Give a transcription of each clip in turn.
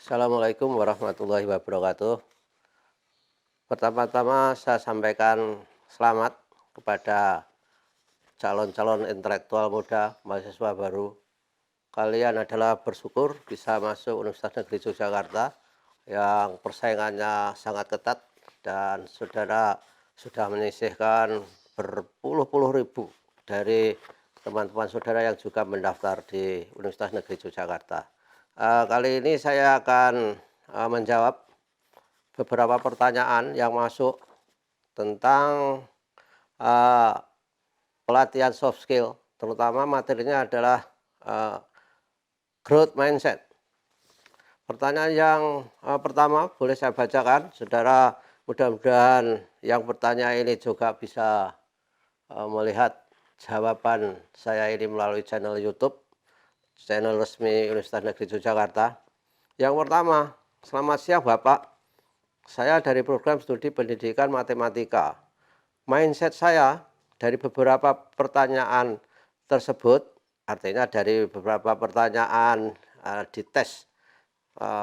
Assalamualaikum warahmatullahi wabarakatuh. Pertama-tama saya sampaikan selamat kepada calon-calon intelektual muda, mahasiswa baru. Kalian adalah bersyukur bisa masuk Universitas Negeri Yogyakarta yang persaingannya sangat ketat dan saudara sudah menyisihkan berpuluh-puluh ribu dari teman-teman saudara yang juga mendaftar di Universitas Negeri Yogyakarta. Kali ini saya akan menjawab beberapa pertanyaan yang masuk tentang eee, pelatihan soft skill, terutama materinya adalah eee, growth mindset. Pertanyaan yang pertama boleh saya bacakan, saudara mudah-mudahan yang bertanya ini juga bisa melihat jawaban saya ini melalui channel YouTube, channel resmi Universitas Negeri Yogyakarta. Yang pertama, "Selamat siang Bapak, saya dari program studi pendidikan matematika. Mindset saya dari beberapa pertanyaan tersebut," artinya dari beberapa pertanyaan dites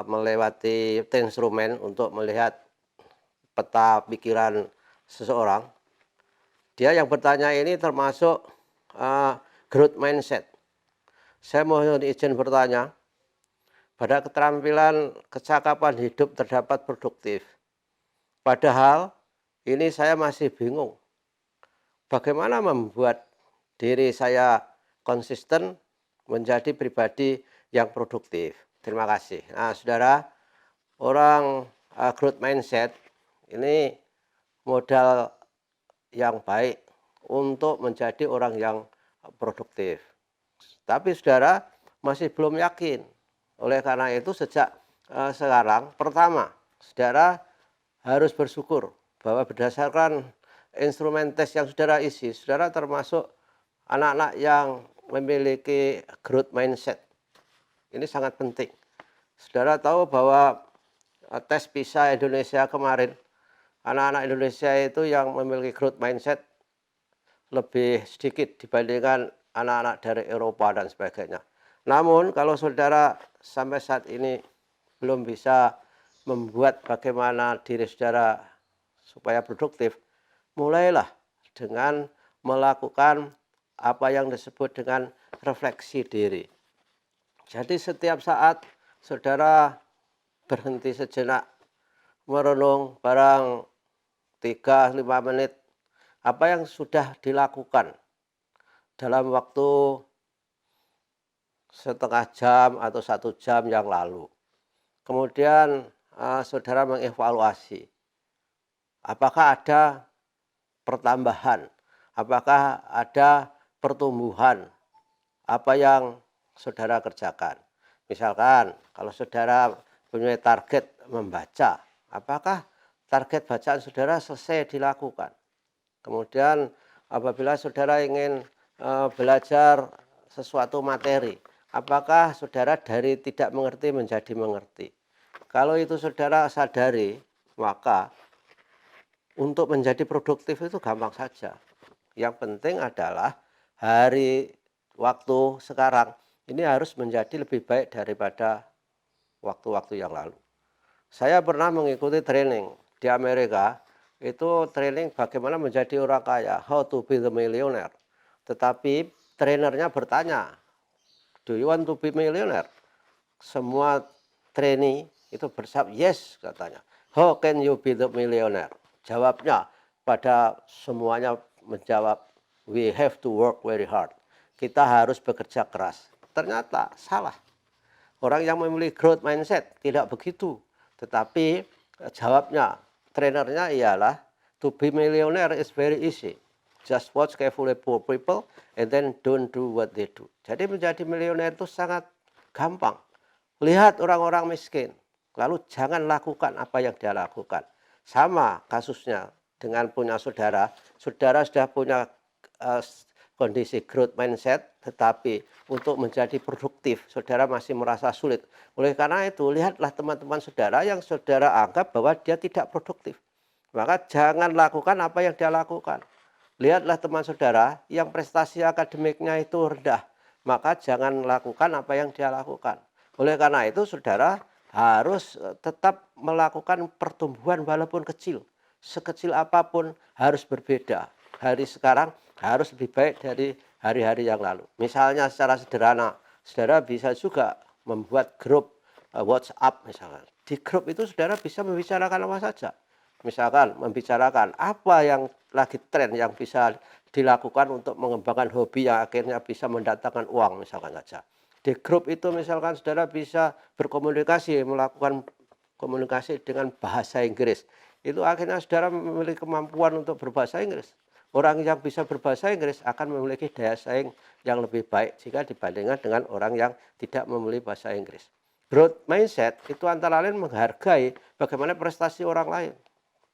melewati instrumen untuk melihat peta pikiran seseorang. Dia yang bertanya ini termasuk growth mindset. Saya mohon izin bertanya, pada keterampilan kecakapan hidup terdapat produktif. Padahal ini saya masih bingung. Bagaimana membuat diri saya konsisten menjadi pribadi yang produktif? Terima kasih. Nah, saudara, orang growth mindset ini modal yang baik untuk menjadi orang yang produktif. Tapi saudara masih belum yakin. Oleh karena itu sejak sekarang, pertama, saudara harus bersyukur bahwa berdasarkan instrumen tes yang saudara isi, saudara termasuk anak-anak yang memiliki growth mindset. Ini sangat penting. Saudara tahu bahwa tes PISA Indonesia kemarin, anak-anak Indonesia itu yang memiliki growth mindset lebih sedikit dibandingkan anak-anak dari Eropa dan sebagainya. Namun kalau saudara sampai saat ini belum bisa membuat bagaimana diri saudara supaya produktif, mulailah dengan melakukan apa yang disebut dengan refleksi diri. Jadi setiap saat saudara berhenti sejenak, merenung barang 3-5 menit, apa yang sudah dilakukan dalam waktu setengah jam atau 1 jam yang lalu. Kemudian saudara mengevaluasi, apakah ada pertambahan, apakah ada pertumbuhan apa yang saudara kerjakan. Misalkan kalau saudara punya target membaca, apakah target bacaan saudara selesai dilakukan. Kemudian apabila saudara ingin belajar sesuatu materi, apakah saudara dari tidak mengerti menjadi mengerti. Kalau itu saudara sadari, maka untuk menjadi produktif itu gampang saja. Yang penting adalah hari waktu sekarang ini harus menjadi lebih baik daripada waktu-waktu yang lalu. Saya pernah mengikuti training di Amerika, itu training bagaimana menjadi orang kaya, how to be the millionaire. Tetapi trainernya bertanya, do you want to be millionaire? Semua trainee itu bersab, yes katanya. How can you be the millionaire? Jawabnya pada semuanya menjawab, we have to work very hard. Kita harus bekerja keras. Ternyata salah. Orang yang memiliki growth mindset tidak begitu. Tetapi jawabnya, trainernya ialah, to be millionaire is very easy. Just watch carefully poor people and then don't do what they do. Jadi menjadi milioner itu sangat gampang. Lihat orang-orang miskin, lalu jangan lakukan apa yang dia lakukan. Sama kasusnya dengan punya saudara, saudara sudah punya kondisi growth mindset, tetapi untuk menjadi produktif, saudara masih merasa sulit. Oleh karena itu, lihatlah teman-teman saudara yang saudara anggap bahwa dia tidak produktif. Maka jangan lakukan apa yang dia lakukan. Lihatlah teman saudara yang prestasi akademiknya itu rendah, maka jangan lakukan apa yang dia lakukan. Oleh karena itu, saudara harus tetap melakukan pertumbuhan walaupun kecil. Sekecil apapun harus berbeda. Hari sekarang harus lebih baik dari hari-hari yang lalu. Misalnya secara sederhana, saudara bisa juga membuat grup WhatsApp misalkan. Di grup itu saudara bisa membicarakan apa saja. Misalkan membicarakan apa yang lagi tren yang bisa dilakukan untuk mengembangkan hobi yang akhirnya bisa mendatangkan uang misalkan saja. Di grup itu misalkan saudara bisa berkomunikasi, melakukan komunikasi dengan bahasa Inggris. Itu akhirnya saudara memiliki kemampuan untuk berbahasa Inggris. Orang yang bisa berbahasa Inggris akan memiliki daya saing yang lebih baik jika dibandingkan dengan orang yang tidak memiliki bahasa Inggris. Growth mindset itu antara lain menghargai bagaimana prestasi orang lain.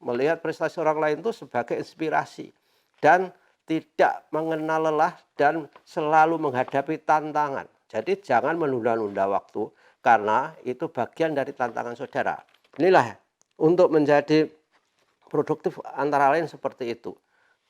Melihat prestasi orang lain itu sebagai inspirasi dan tidak mengenal lelah dan selalu menghadapi tantangan. Jadi jangan menunda-nunda waktu karena itu bagian dari tantangan saudara. Inilah untuk menjadi produktif antara lain seperti itu.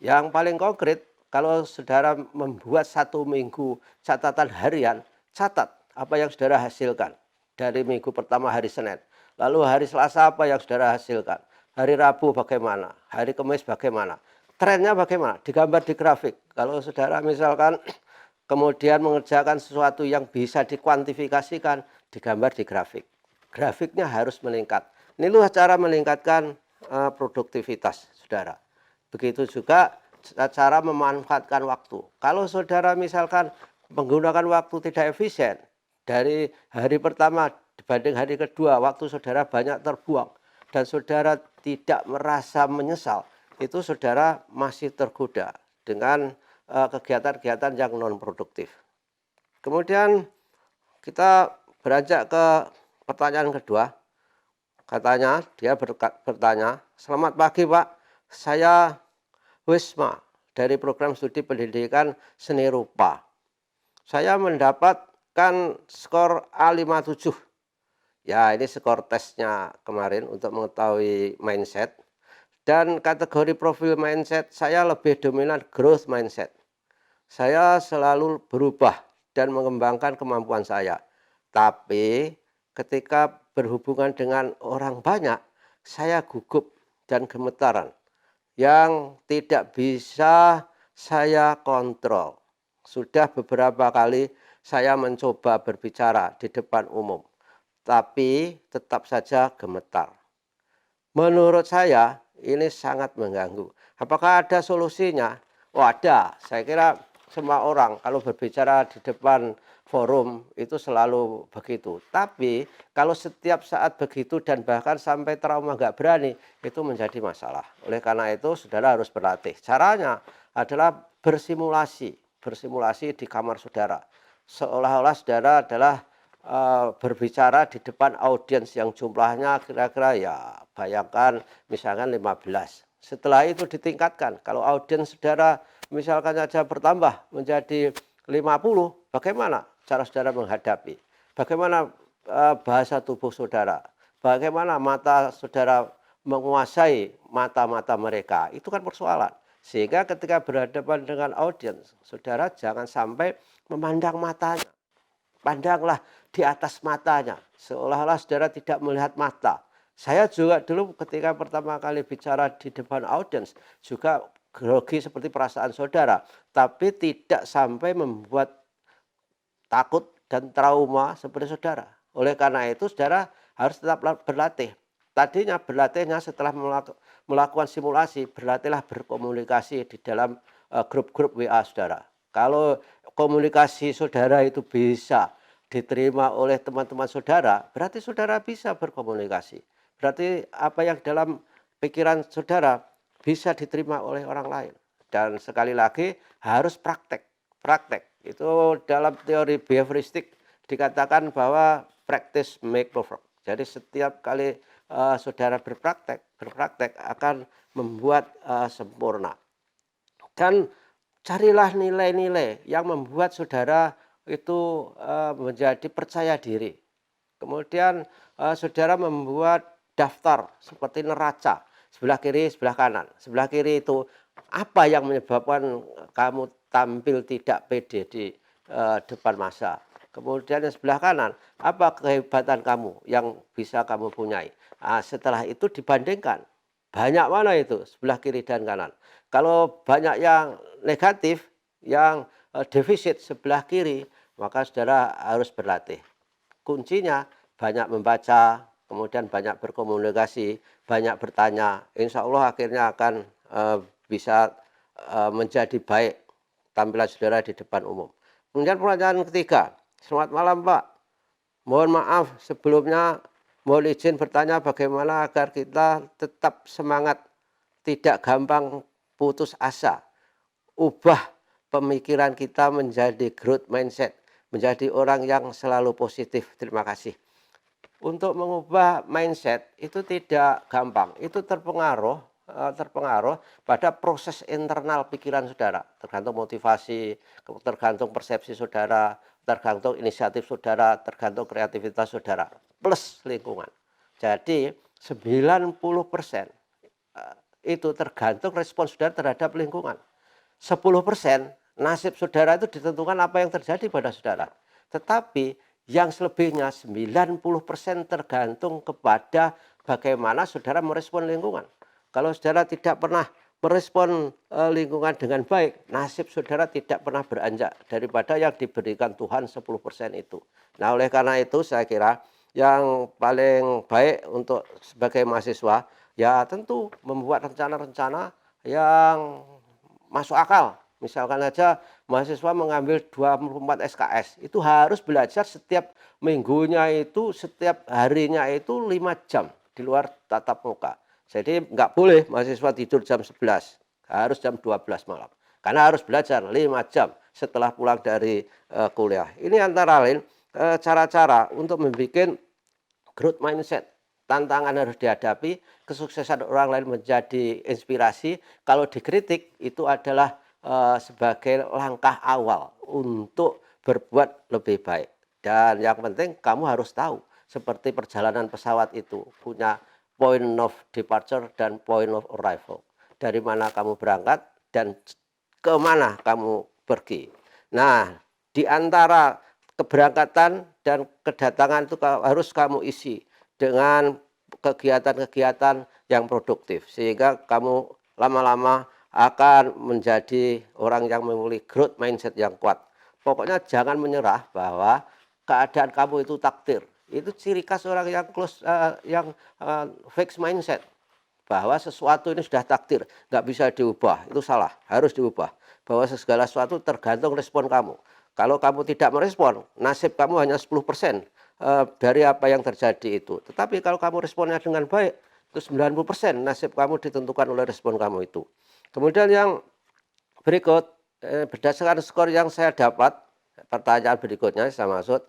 Yang paling konkret, kalau saudara membuat 1 minggu catatan harian, catat apa yang saudara hasilkan dari minggu pertama hari Senin. Lalu hari Selasa apa yang saudara hasilkan, hari Rabu bagaimana, hari Kamis bagaimana, trennya bagaimana, digambar di grafik. Kalau saudara misalkan kemudian mengerjakan sesuatu yang bisa dikuantifikasikan, digambar di grafik. Grafiknya harus meningkat. Inilah cara meningkatkan produktivitas saudara. Begitu juga cara memanfaatkan waktu. Kalau saudara misalkan menggunakan waktu tidak efisien, dari hari pertama dibanding hari kedua, waktu saudara banyak terbuang, dan saudara tidak merasa menyesal, itu saudara masih tergoda dengan kegiatan-kegiatan yang non produktif. Kemudian kita beranjak ke pertanyaan kedua. Katanya dia bertanya, "Selamat pagi Pak, saya Wisma dari program studi pendidikan seni rupa. Saya mendapatkan skor A57." Ya, ini skor tesnya kemarin untuk mengetahui mindset. Dan kategori profil mindset saya lebih dominan growth mindset. Saya selalu berubah dan mengembangkan kemampuan saya. Tapi ketika berhubungan dengan orang banyak, saya gugup dan gemetaran yang tidak bisa saya kontrol. Sudah beberapa kali saya mencoba berbicara di depan umum, tapi tetap saja gemetar. Menurut saya ini sangat mengganggu. Apakah ada solusinya? Oh ada, saya kira semua orang kalau berbicara di depan forum itu selalu begitu. Tapi kalau setiap saat begitu dan bahkan sampai trauma nggak berani, itu menjadi masalah. Oleh karena itu saudara harus berlatih. Caranya adalah bersimulasi di kamar saudara. Seolah-olah saudara adalah berbicara di depan audiens yang jumlahnya kira-kira ya bayangkan misalkan 15. Setelah itu ditingkatkan. Kalau audiens saudara misalkan saja bertambah menjadi 50, bagaimana cara saudara menghadapi? Bagaimana bahasa tubuh saudara? Bagaimana mata saudara menguasai mata-mata mereka? Itu kan persoalan. Sehingga ketika berhadapan dengan audiens, saudara jangan sampai memandang matanya. Pandanglah di atas matanya, seolah-olah saudara tidak melihat mata. Saya juga dulu ketika pertama kali bicara di depan audiens juga grogi seperti perasaan saudara, tapi tidak sampai membuat takut dan trauma seperti saudara. Oleh karena itu saudara harus tetap berlatih. Tadinya berlatihnya setelah melakukan simulasi, berlatihlah berkomunikasi di dalam grup-grup WA saudara. Kalau komunikasi saudara itu bisa diterima oleh teman-teman saudara, berarti saudara bisa berkomunikasi. Berarti apa yang dalam pikiran saudara bisa diterima oleh orang lain. Dan sekali lagi harus praktek. Praktek. Itu dalam teori behavioristik dikatakan bahwa practice make perfect. Jadi setiap kali saudara berpraktek akan membuat sempurna. Dan carilah nilai-nilai yang membuat saudara itu menjadi percaya diri. Kemudian saudara membuat daftar seperti neraca, sebelah kiri, sebelah kanan. Sebelah kiri itu apa yang menyebabkan kamu tampil tidak pede di depan massa. Kemudian yang sebelah kanan, apa kehebatan kamu yang bisa kamu punyai. Nah, setelah itu dibandingkan, banyak mana itu sebelah kiri dan kanan. Kalau banyak yang negatif, yang defisit sebelah kiri, maka saudara harus berlatih. Kuncinya banyak membaca, kemudian banyak berkomunikasi, banyak bertanya. Insya Allah akhirnya akan bisa menjadi baik tampilan saudara di depan umum. Kemudian pertanyaan ketiga, selamat malam Pak. Mohon maaf sebelumnya, mohon izin bertanya bagaimana agar kita tetap semangat, tidak gampang putus asa, ubah pemikiran kita menjadi growth mindset, menjadi orang yang selalu positif. Terima kasih. Untuk mengubah mindset itu tidak gampang, itu terpengaruh pada proses internal pikiran saudara, tergantung motivasi, tergantung persepsi saudara, tergantung inisiatif saudara, tergantung kreativitas saudara, plus lingkungan. Jadi 90% itu tergantung respon saudara terhadap lingkungan. 10% nasib saudara itu ditentukan apa yang terjadi pada saudara. Tetapi yang selebihnya 90% tergantung kepada bagaimana saudara merespon lingkungan. Kalau saudara tidak pernah merespon lingkungan dengan baik, nasib saudara tidak pernah beranjak daripada yang diberikan Tuhan 10% itu. Nah, oleh karena itu saya kira yang paling baik untuk sebagai mahasiswa ya tentu membuat rencana-rencana yang masuk akal. Misalkan saja mahasiswa mengambil 24 SKS, itu harus belajar setiap minggunya itu, setiap harinya itu 5 jam di luar tatap muka. Jadi nggak boleh mahasiswa tidur jam 11, harus jam 12 malam. Karena harus belajar 5 jam setelah pulang dari kuliah. Ini antara lain cara-cara untuk membuat growth mindset. Tantangan harus dihadapi, kesuksesan orang lain menjadi inspirasi. Kalau dikritik itu adalah sebagai langkah awal untuk berbuat lebih baik. Dan yang penting kamu harus tahu, seperti perjalanan pesawat itu punya point of departure dan point of arrival. Dari mana kamu berangkat dan ke mana kamu pergi. Nah, di antara keberangkatan dan kedatangan itu harus kamu isi dengan kegiatan-kegiatan yang produktif, sehingga kamu lama-lama akan menjadi orang yang memiliki growth mindset yang kuat. Pokoknya jangan menyerah bahwa keadaan kamu itu takdir. Itu ciri khas orang yang fixed mindset, bahwa sesuatu ini sudah takdir, nggak bisa diubah. Itu salah, harus diubah. Bahwa segala sesuatu tergantung respon kamu. Kalau kamu tidak merespon, nasib kamu hanya 10% dari apa yang terjadi itu. Tetapi kalau kamu responnya dengan baik, itu 90% nasib kamu ditentukan oleh respon kamu itu. Kemudian yang berikut, berdasarkan skor yang saya dapat, pertanyaan berikutnya saya maksud,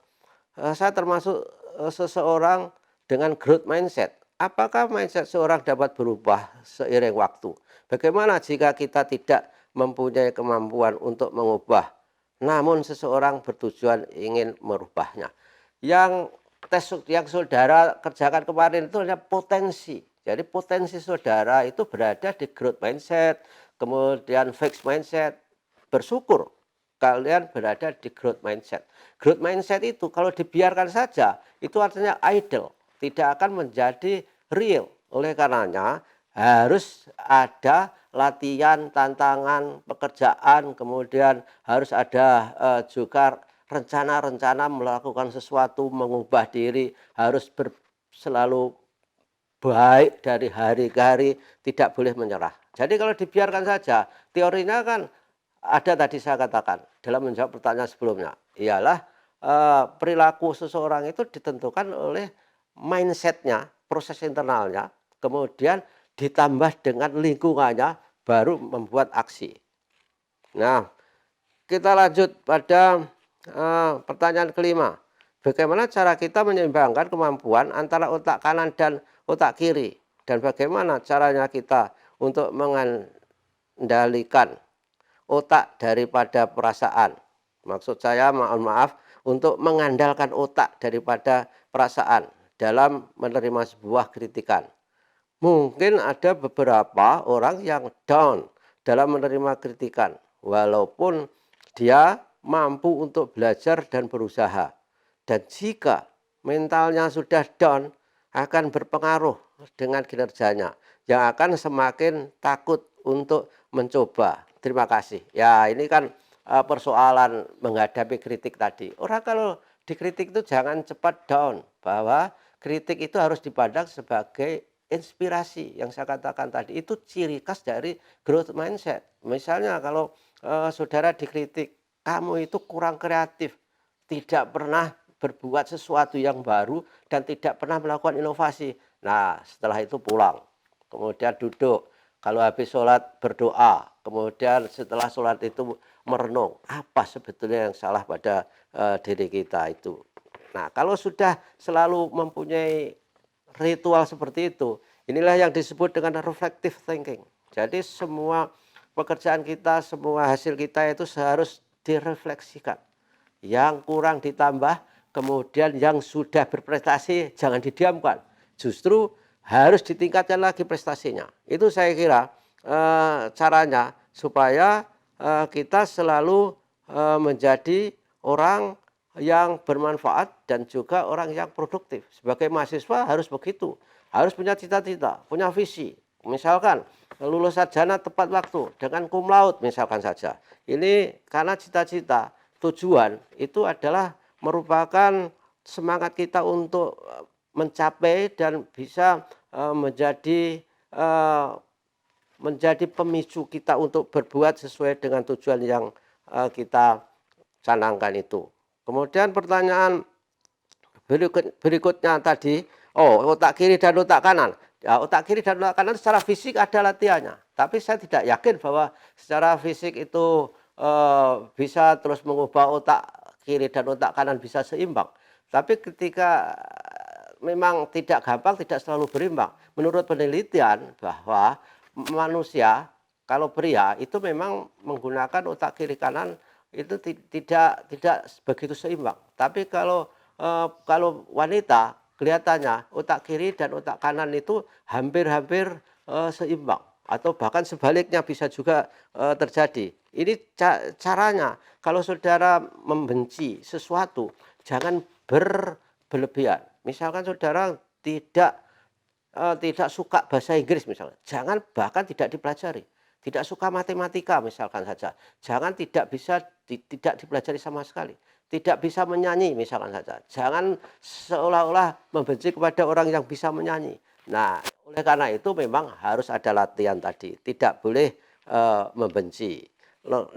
saya termasuk seseorang dengan growth mindset. Apakah mindset seorang dapat berubah seiring waktu? Bagaimana jika kita tidak mempunyai kemampuan untuk mengubah, namun seseorang bertujuan ingin merubahnya? Yang yang saudara kerjakan kemarin itu hanya potensi. Jadi potensi saudara itu berada di growth mindset, kemudian fixed mindset. Bersyukur kalian berada di growth mindset. Growth mindset itu kalau dibiarkan saja, itu artinya idle, tidak akan menjadi real. Oleh karenanya harus ada latihan, tantangan, pekerjaan, kemudian harus ada juga rencana-rencana melakukan sesuatu, mengubah diri, harus selalu baik dari hari ke hari, tidak boleh menyerah. Jadi kalau dibiarkan saja, teorinya kan ada tadi saya katakan dalam menjawab pertanyaan sebelumnya, ialah perilaku seseorang itu ditentukan oleh mindsetnya, proses internalnya, kemudian ditambah dengan lingkungannya, baru membuat aksi. Nah, kita lanjut pada pertanyaan kelima. Bagaimana cara kita menyeimbangkan kemampuan antara otak kanan dan otak kiri? Dan bagaimana caranya kita untuk mengendalikan otak daripada perasaan? Maksud saya, mohon maaf, untuk mengandalkan otak daripada perasaan dalam menerima sebuah kritikan. Mungkin ada beberapa orang yang down dalam menerima kritikan, walaupun dia mampu untuk belajar dan berusaha. Dan jika mentalnya sudah down, akan berpengaruh dengan kinerjanya, yang akan semakin takut untuk mencoba. Terima kasih. Ya, ini kan persoalan menghadapi kritik tadi. Orang kalau dikritik itu jangan cepat down, bahwa kritik itu harus dipandang sebagai inspirasi. Yang saya katakan tadi itu ciri khas dari growth mindset. Misalnya kalau saudara dikritik, kamu itu kurang kreatif, tidak pernah berbuat sesuatu yang baru dan tidak pernah melakukan inovasi. Nah, setelah itu pulang, kemudian duduk, kalau habis sholat berdoa, kemudian setelah sholat itu merenung, apa sebetulnya yang salah pada diri kita itu. Nah, kalau sudah selalu mempunyai ritual seperti itu, inilah yang disebut dengan reflective thinking. Jadi semua pekerjaan kita, semua hasil kita itu harus direfleksikan. Yang kurang ditambah, kemudian yang sudah berprestasi jangan didiamkan. Justru harus ditingkatkan lagi prestasinya. Itu saya kira caranya supaya kita selalu menjadi orang yang bermanfaat dan juga orang yang produktif. Sebagai mahasiswa harus begitu. Harus punya cita-cita, punya visi. Misalkan lulus sarjana tepat waktu dengan cum laude misalkan saja. Ini karena cita-cita, tujuan itu adalah merupakan semangat kita untuk mencapai dan bisa menjadi pemicu kita untuk berbuat sesuai dengan tujuan yang kita canangkan itu. Kemudian pertanyaan berikutnya tadi, otak kiri dan otak kanan. Ya, otak kiri dan otak kanan secara fisik ada latihannya, tapi saya tidak yakin bahwa secara fisik itu bisa terus mengubah otak kiri dan otak kanan bisa seimbang. Tapi ketika memang tidak gampang, tidak selalu berimbang. Menurut penelitian bahwa manusia kalau pria itu memang menggunakan otak kiri kanan itu tidak begitu seimbang. Tapi kalau wanita kelihatannya otak kiri dan otak kanan itu hampir-hampir seimbang atau bahkan sebaliknya bisa juga terjadi. Ini caranya kalau saudara membenci sesuatu jangan berlebihan. Misalkan saudara tidak suka bahasa Inggris misalnya, jangan bahkan tidak dipelajari. Tidak suka matematika misalkan saja, jangan tidak dipelajari sama sekali. Tidak bisa menyanyi misalkan saja, jangan seolah-olah membenci kepada orang yang bisa menyanyi. Nah, oleh karena itu memang harus ada latihan tadi, tidak boleh membenci.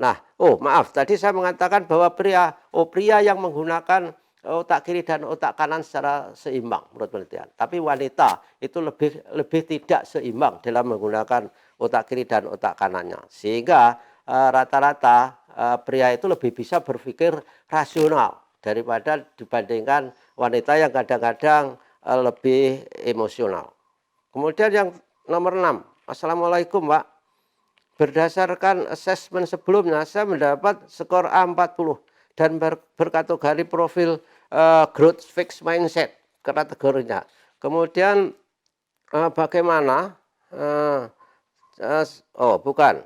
Nah, maaf, tadi saya mengatakan bahwa pria yang menggunakan otak kiri dan otak kanan secara seimbang menurut penelitian. Tapi wanita itu lebih tidak seimbang dalam menggunakan otak kiri dan otak kanannya. Sehingga rata-rata pria itu lebih bisa berpikir rasional daripada dibandingkan wanita yang kadang-kadang lebih emosional. Kemudian yang nomor 6. Assalamualaikum, Pak. Berdasarkan asesmen sebelumnya saya mendapat skor A40 dan berkategori profil growth fixed mindset kategorinya. Kemudian bagaimana bukan,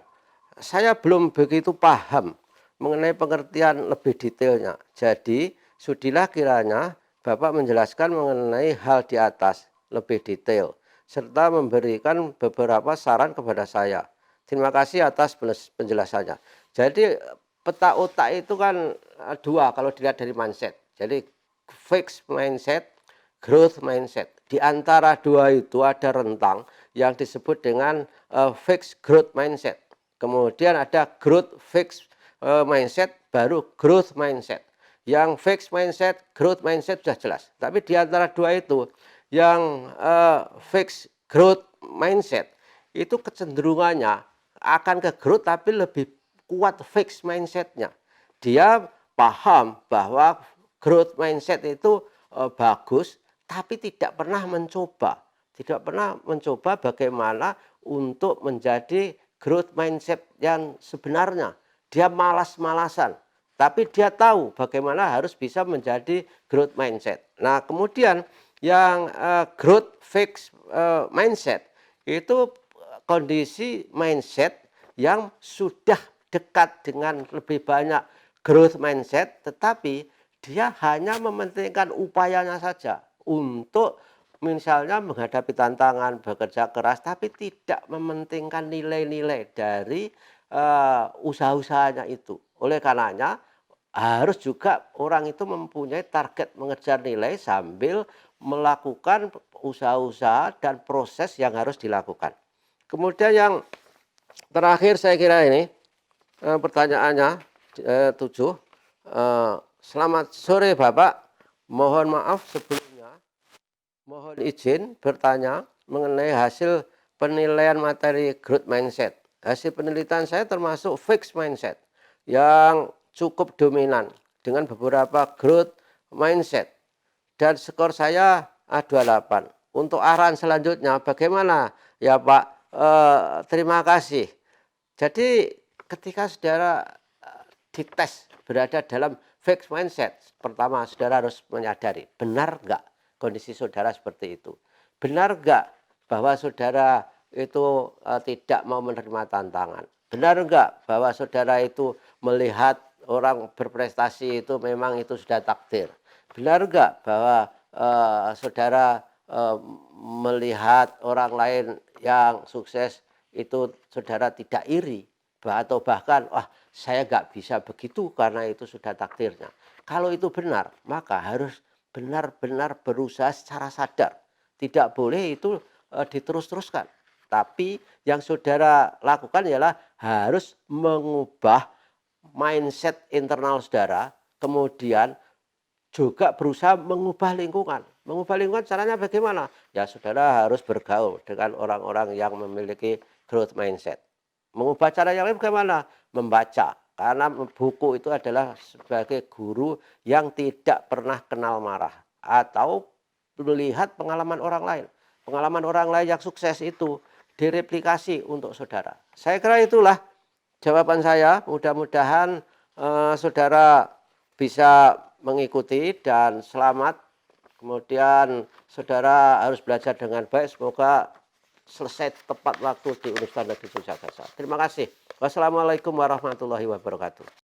saya belum begitu paham mengenai pengertian lebih detailnya. Jadi sudilah kiranya Bapak menjelaskan mengenai hal di atas lebih detail serta memberikan beberapa saran kepada saya. Terima kasih atas penjelasannya. Jadi peta otak itu kan dua kalau dilihat dari mindset. Jadi fixed mindset, growth mindset. Di antara dua itu ada rentang yang disebut dengan fixed growth mindset. Kemudian ada growth fixed mindset, baru growth mindset. Yang fixed mindset, growth mindset sudah jelas. Tapi di antara dua itu, yang fixed growth mindset itu kecenderungannya akan ke growth tapi lebih kuat fixed mindsetnya. Dia paham bahwa growth mindset itu bagus, tapi tidak pernah mencoba. Tidak pernah mencoba bagaimana untuk menjadi growth mindset yang sebenarnya. Dia malas-malasan, tapi dia tahu bagaimana harus bisa menjadi growth mindset. Nah, kemudian yang growth fixed mindset itu kondisi mindset yang sudah dekat dengan lebih banyak growth mindset, tetapi dia hanya mementingkan upayanya saja untuk misalnya menghadapi tantangan, bekerja keras, tapi tidak mementingkan nilai-nilai dari usaha-usahanya itu. Oleh karenanya harus juga orang itu mempunyai target mengejar nilai sambil melakukan usaha-usaha dan proses yang harus dilakukan. Kemudian yang terakhir saya kira ini pertanyaannya 7. Selamat sore Bapak, mohon maaf sebelumnya, mohon izin bertanya mengenai hasil penilaian materi growth mindset. Hasil penelitian saya termasuk fixed mindset yang cukup dominan dengan beberapa growth mindset. Dan skor saya A28. Untuk arahan selanjutnya bagaimana ya Pak? Terima kasih. Jadi ketika saudara dites berada dalam fixed mindset, pertama saudara harus menyadari benar enggak kondisi saudara seperti itu. Benar enggak bahwa saudara itu tidak mau menerima tantangan. Benar enggak bahwa saudara itu melihat orang berprestasi itu memang itu sudah takdir. Benar enggak bahwa saudara melihat orang lain yang sukses itu saudara tidak iri atau bahkan wah saya nggak bisa begitu karena itu sudah takdirnya. Kalau itu benar, maka harus benar-benar berusaha secara sadar. Tidak boleh itu diterus-teruskan. Tapi yang saudara lakukan ialah harus mengubah mindset internal saudara, kemudian juga berusaha mengubah lingkungan. Mengubah lingkungan caranya bagaimana? Ya saudara harus bergaul dengan orang-orang yang memiliki growth mindset. Mengubah cara yang lain bagaimana? Membaca. Karena buku itu adalah sebagai guru yang tidak pernah kenal marah. Atau melihat pengalaman orang lain. Pengalaman orang lain yang sukses itu direplikasi untuk saudara. Saya kira itulah jawaban saya. Mudah-mudahan saudara bisa mengikuti dan selamat. Kemudian saudara harus belajar dengan baik. Semoga selesai tepat waktu di Universitas Negeri Yogyakarta. Terima kasih. Wassalamualaikum warahmatullahi wabarakatuh.